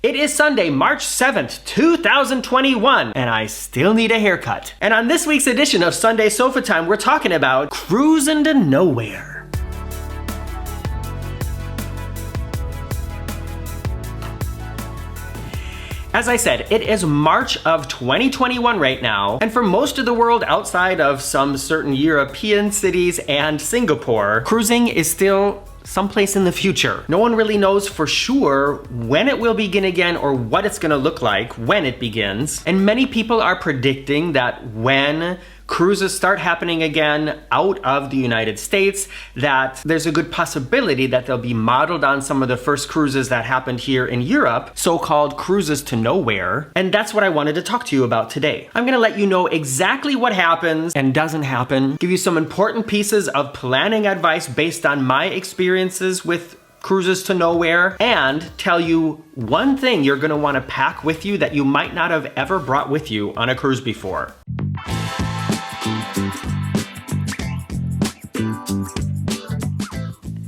It is Sunday, March 7th, 2021, and I still need a haircut. And on this week's edition of Sunday Sofatime, we're talking about cruising to nowhere. As I said, it is March of 2021 right now, and for most of the world outside of some certain European cities and Singapore, cruising is still someplace in the future. No one really knows for sure when it will begin again or what it's gonna look like when it begins. And many people are predicting that when cruises start happening again out of the United States, that there's a good possibility that they'll be modeled on some of the first cruises that happened here in Europe, so-called cruises to nowhere. And that's what I wanted to talk to you about today. I'm gonna let you know exactly what happens and doesn't happen, give you some important pieces of planning advice based on my experiences with cruises to nowhere, and tell you one thing you're gonna wanna pack with you that you might not have ever brought with you on a cruise before.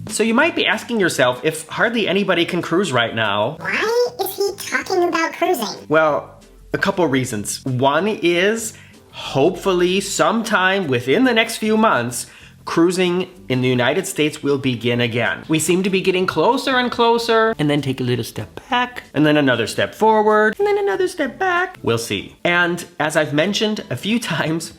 So you might be asking yourself, if hardly anybody can cruise right now, why is he talking about cruising? Well, a couple reasons. One is, hopefully sometime within the next few months, cruising in the United States will begin again. We seem to be getting closer and closer, and then take a little step back, and then another step forward, and then another step back. We'll see. And as I've mentioned a few times,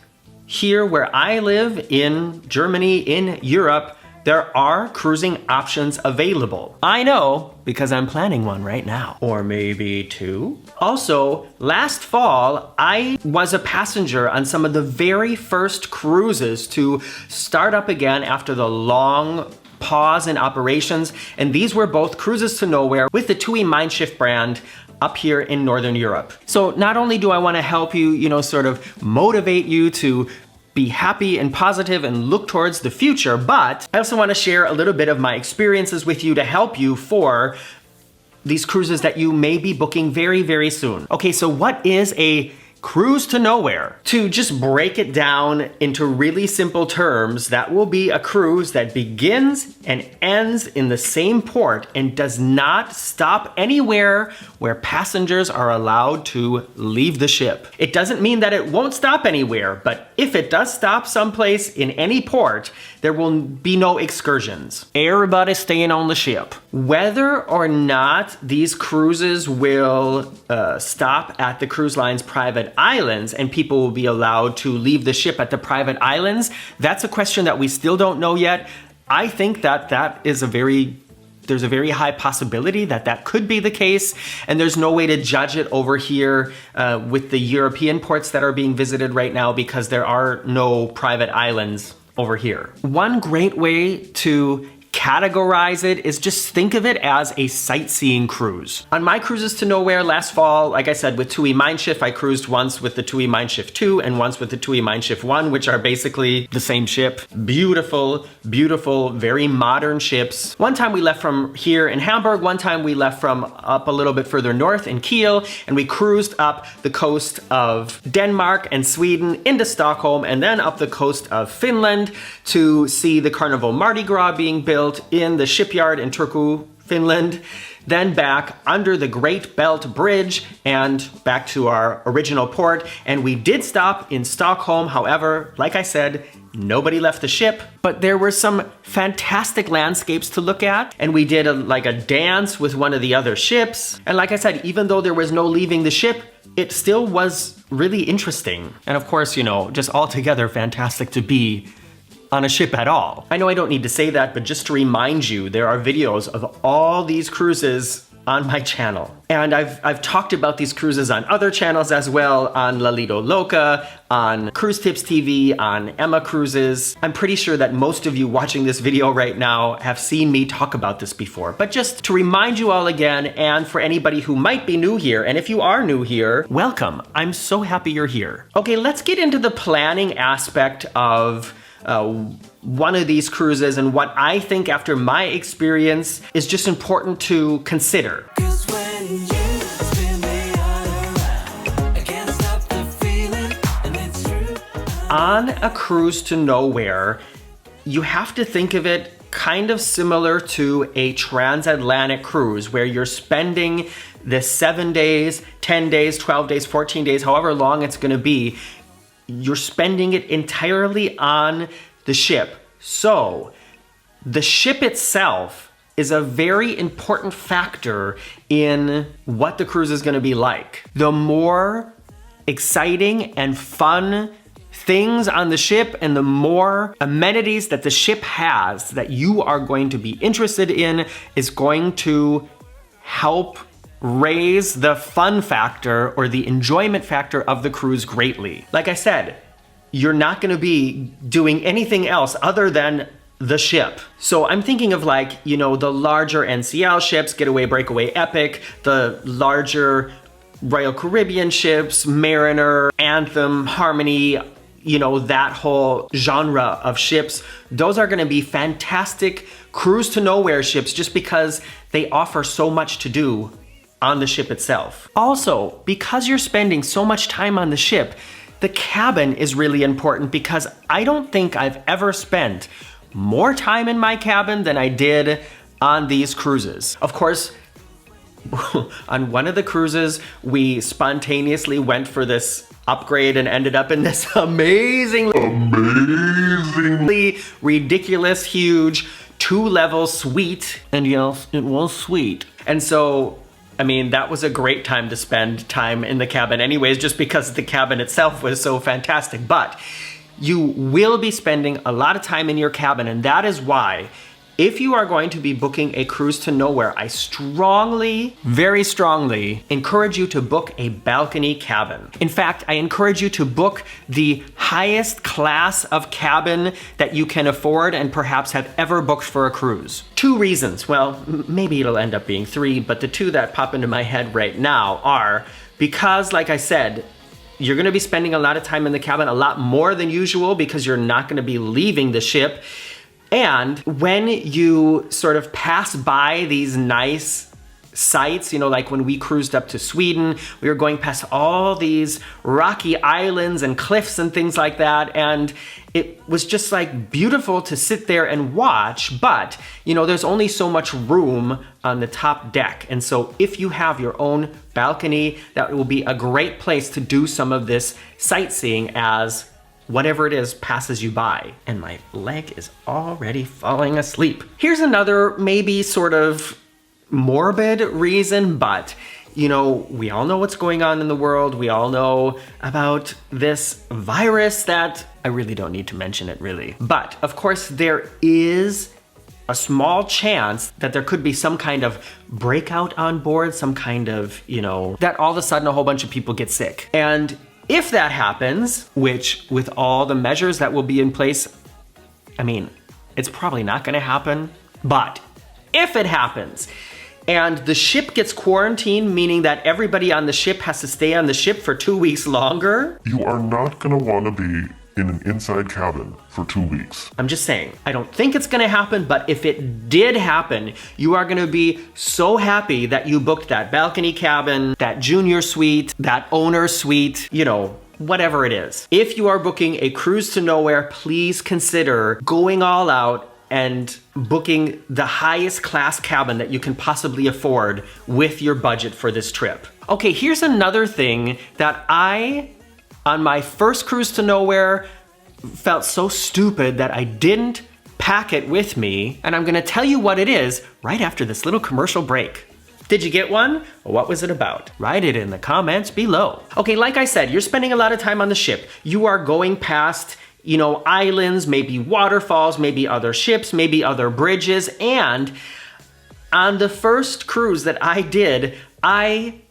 here where I live in Germany, in Europe, there are cruising options available. I know because I'm planning one right now. Or maybe two. Also, last fall, I was a passenger on some of the very first cruises to start up again after the long pause in operations. And these were both cruises to nowhere with the TUI MeinSchiff brand up here in Northern Europe. So not only do I want to help you, sort of motivate you to be happy and positive and look towards the future, but I also want to share a little bit of my experiences with you to help you for these cruises that you may be booking very, very soon. Okay, so what is a cruise to nowhere? To just break it down into really simple terms, that will be a cruise that begins and ends in the same port and does not stop anywhere where passengers are allowed to leave the ship. It doesn't mean that it won't stop anywhere, but if it does stop someplace in any port, there will be no excursions. Everybody's staying on the ship. Whether or not these cruises will stop at the cruise line's private islands and people will be allowed to leave the ship at the private islands, that's a question that we still don't know yet. I think that there's a very high possibility that that could be the case, and there's no way to judge it over here with the European ports that are being visited right now because there are no private islands over here. One great way to categorize it is just think of it as a sightseeing cruise. On my cruises to nowhere last fall, like I said, with TUI MeinSchiff, I cruised once with the TUI MeinSchiff 2 and once with the TUI MeinSchiff 1, which are basically the same ship. Beautiful, beautiful, very modern ships. One time we left from here in Hamburg, one time we left from up a little bit further north in Kiel, and we cruised up the coast of Denmark and Sweden into Stockholm, and then up the coast of Finland to see the Carnival Mardi Gras being built in the shipyard in Turku, Finland, then back under the Great Belt Bridge and back to our original port. And we did stop in Stockholm. However, like I said, nobody left the ship, but there were some fantastic landscapes to look at. And we did a dance with one of the other ships. And like I said, even though there was no leaving the ship, it still was really interesting. And of course, just altogether fantastic to be on a ship at all. I know I don't need to say that, but just to remind you, there are videos of all these cruises on my channel. And I've talked about these cruises on other channels as well, on La Lido Loca, on Cruise Tips TV, on Emma Cruises. I'm pretty sure that most of you watching this video right now have seen me talk about this before. But just to remind you all again, and for anybody who might be new here, and if you are new here, welcome. I'm so happy you're here. Okay, let's get into the planning aspect of one of these cruises and what I think after my experience is just important to consider. On a cruise to nowhere, you have to think of it kind of similar to a transatlantic cruise where you're spending this 7 days, 10 days, 12 days, 14 days, however long it's gonna be, you're spending it entirely on the ship. So the ship itself is a very important factor in what the cruise is gonna be like. The more exciting and fun things on the ship and the more amenities that the ship has that you are going to be interested in is going to help raise the fun factor or the enjoyment factor of the cruise greatly. Like I said, you're not gonna be doing anything else other than the ship. So I'm thinking of like, you know, the larger NCL ships, Getaway, Breakaway, Epic, the larger Royal Caribbean ships, Mariner, Anthem, Harmony, you know, that whole genre of ships. Those are gonna be fantastic cruise to nowhere ships just because they offer so much to do on the ship itself. Also, because you're spending so much time on the ship, the cabin is really important because I don't think I've ever spent more time in my cabin than I did on these cruises. Of course, on one of the cruises, we spontaneously went for this upgrade and ended up in this amazingly ridiculous, huge 2-level suite. And yes, it was sweet. And so, I mean, that was a great time to spend time in the cabin anyways, just because the cabin itself was so fantastic. But you will be spending a lot of time in your cabin, and that is why if you are going to be booking a cruise to nowhere, I strongly, very strongly encourage you to book a balcony cabin. In fact, I encourage you to book the highest class of cabin that you can afford and perhaps have ever booked for a cruise. 2 reasons. Well, maybe it'll end up being 3, but the 2 that pop into my head right now are because, like I said, you're gonna be spending a lot of time in the cabin, a lot more than usual because you're not gonna be leaving the ship. And when you sort of pass by these nice sites, you know, like when we cruised up to Sweden, we were going past all these rocky islands and cliffs and things like that. And it was just like beautiful to sit there and watch, but you know, there's only so much room on the top deck. And so if you have your own balcony, that will be a great place to do some of this sightseeing as whatever it is passes you by. And my leg is already falling asleep. Here's another maybe sort of morbid reason, but you know, we all know what's going on in the world. We all know about this virus that I really don't need to mention it really. But of course there is a small chance that there could be some kind of breakout on board, some kind of, you know, that all of a sudden a whole bunch of people get sick. And if that happens, which with all the measures that will be in place, I mean, it's probably not gonna happen, but if it happens and the ship gets quarantined, meaning that everybody on the ship has to stay on the ship for 2 weeks longer, you are not gonna wanna be in an inside cabin for 2 weeks. I'm just saying, I don't think it's gonna happen, but if it did happen, you are gonna be so happy that you booked that balcony cabin, that junior suite, that owner suite, you know, whatever it is. If you are booking a cruise to nowhere, please consider going all out and booking the highest class cabin that you can possibly afford with your budget for this trip. Okay, here's another thing that on my first cruise to nowhere, felt so stupid that I didn't pack it with me, and I'm gonna tell you what it is right after this little commercial break. Did you get one? What was it about? Write it in the comments below. Okay, like I said, you're spending a lot of time on the ship. You are going past, you know, islands, maybe waterfalls, maybe other ships, maybe other bridges, and on the first cruise that I did, I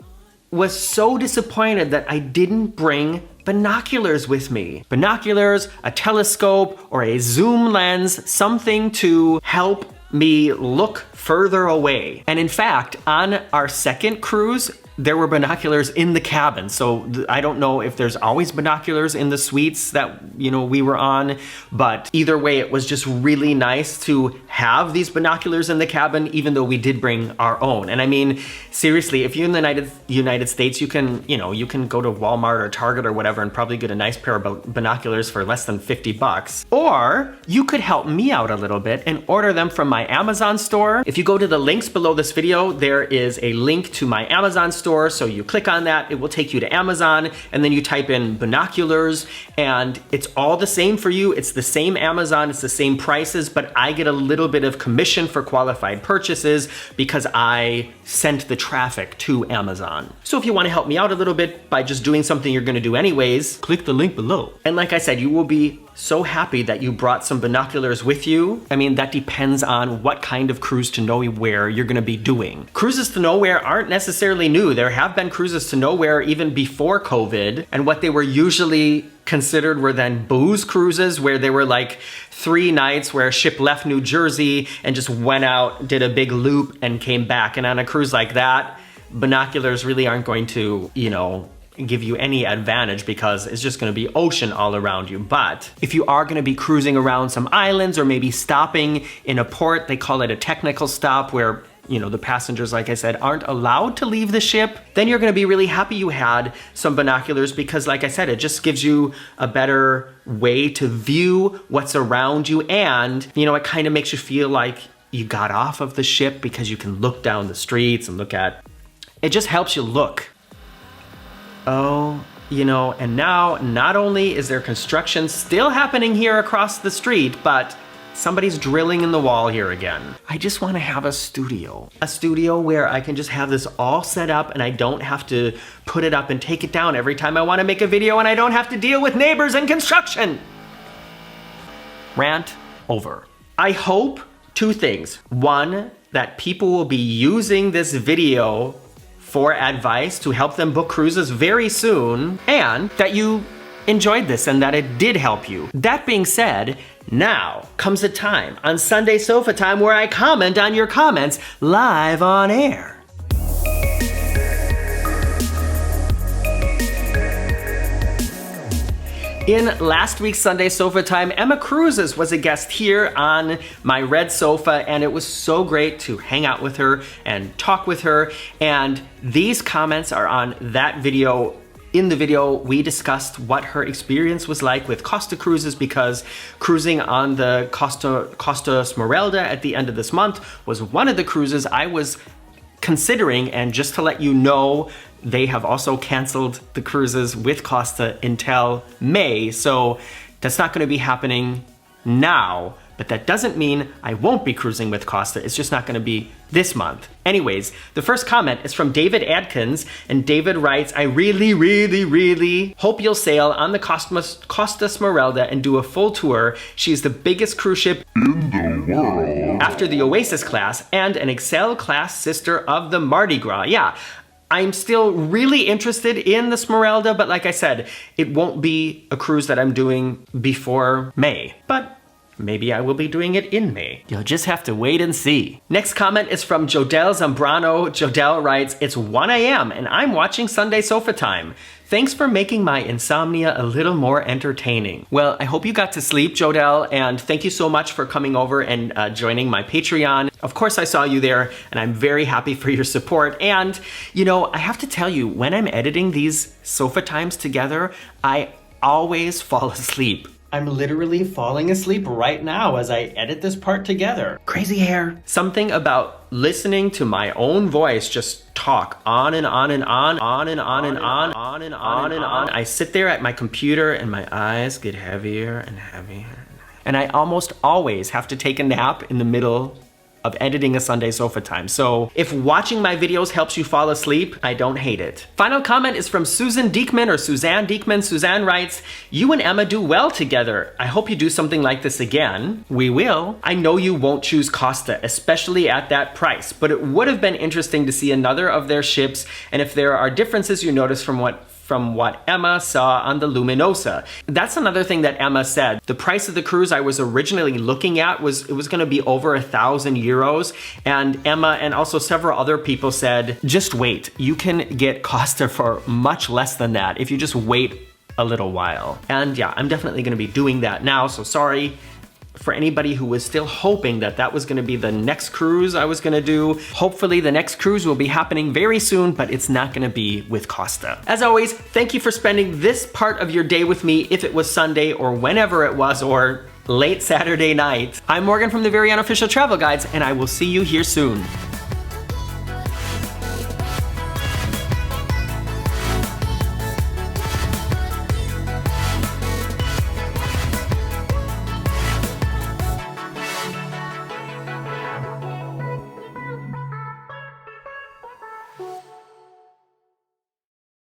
was so disappointed that I didn't bring binoculars with me. Binoculars, a telescope, or a zoom lens, something to help me look further away. And in fact, on our second cruise, there were binoculars in the cabin. So I don't know if there's always binoculars in the suites that, you know, we were on, but either way, it was just really nice to have these binoculars in the cabin, even though we did bring our own. And I mean, seriously, if you're in the United States, you can, you know, you can go to Walmart or Target or whatever and probably get a nice pair of binoculars for less than 50 bucks. Or you could help me out a little bit and order them from my Amazon store. If you go to the links below this video, there is a link to my Amazon store. So you click on that, it will take you to Amazon, and then you type in binoculars, and it's all the same for you. It's the same Amazon, it's the same prices, but I get a little bit of commission for qualified purchases because I sent the traffic to Amazon. So if you want to help me out a little bit by just doing something you're going to do anyways, click the link below. And like I said, you will be so happy that you brought some binoculars with you. I mean, that depends on what kind of cruise to nowhere you're gonna be doing. Cruises to nowhere aren't necessarily new. There have been cruises to nowhere even before COVID, and what they were usually considered were then booze cruises, where they were like 3 nights where a ship left New Jersey and just went out, did a big loop and came back. And on a cruise like that, binoculars really aren't going to, you know, give you any advantage because it's just going to be ocean all around you. But if you are going to be cruising around some islands or maybe stopping in a port, they call it a technical stop, where, you know, the passengers, like I said, aren't allowed to leave the ship, then you're going to be really happy you had some binoculars because, like I said, it just gives you a better way to view what's around you, and, you know, it kind of makes you feel like you got off of the ship because you can look down the streets and look at, it just helps you look. Oh, you know, and now not only is there construction still happening here across the street, but somebody's drilling in the wall here again. I just want to have a studio where I can just have this all set up and I don't have to put it up and take it down every time I want to make a video, and I don't have to deal with neighbors and construction. Rant over. I hope 2 things. 1, that people will be using this video for advice to help them book cruises very soon, and that you enjoyed this and that it did help you. That being said, now comes the time on Sunday Sofa Time where I comment on your comments live on air. In last week's Sunday Sofa Time, Emma Cruises was a guest here on my red sofa, and it was so great to hang out with her and talk with her. And these comments are on that video. In the video, we discussed what her experience was like with Costa Cruises, because cruising on the Costa Smeralda at the end of this month was one of the cruises I was considering. And just to let you know, they have also canceled the cruises with Costa until May. So that's not going to be happening now, but that doesn't mean I won't be cruising with Costa. It's just not going to be this month. Anyways, the first comment is from David Adkins, and David writes, I really hope you'll sail on the Costa Smeralda and do a full tour. She's the biggest cruise ship In the world. after the Oasis class and an Excel class sister of the Mardi Gras. Yeah, I'm still really interested in the Smeralda, but like I said, it won't be a cruise that I'm doing before May. But maybe I will be doing it in May. You'll just have to wait and see. Next comment is from Jodelle Zambrano. Jodelle writes, it's 1 a.m. and I'm watching Sunday Sofa Time. Thanks for making my insomnia a little more entertaining. Well, I hope you got to sleep, Jodelle, and thank you so much for coming over and joining my Patreon. Of course, I saw you there, and I'm very happy for your support. And, you know, I have to tell you, when I'm editing these Sofa Times together, I always fall asleep. I'm literally falling asleep right now as I edit this part together. Crazy hair. Something about listening to my own voice just talk on and on and on and on and on and on. I sit there at my computer and my eyes get heavier and heavier. And I almost always have to take a nap in the middle of editing a Sunday Sofa Time. So if watching my videos helps you fall asleep, I don't hate it. Final comment is from Susan Diekman, or Suzanne Diekman. Suzanne writes, you and Emma do well together. I hope you do something like this again. We will. I know you won't choose Costa, especially at that price, but it would have been interesting to see another of their ships, and if there are differences you notice from from what Emma saw on the Luminosa. That's another thing that Emma said. The price of the cruise I was originally looking at was going to be over 1,000 euros. And Emma and also several other people said, just wait. You can get Costa for much less than that if you just wait a little while. And yeah, I'm definitely going to be doing that now. So sorry for anybody who was still hoping that that was going to be the next cruise I was going to do. Hopefully the next cruise will be happening very soon, but it's not going to be with Costa. As always, thank you for spending this part of your day with me, if it was Sunday or whenever it was, or late Saturday night. I'm Morgan from the Very Unofficial Travel Guides, and I will see you here soon.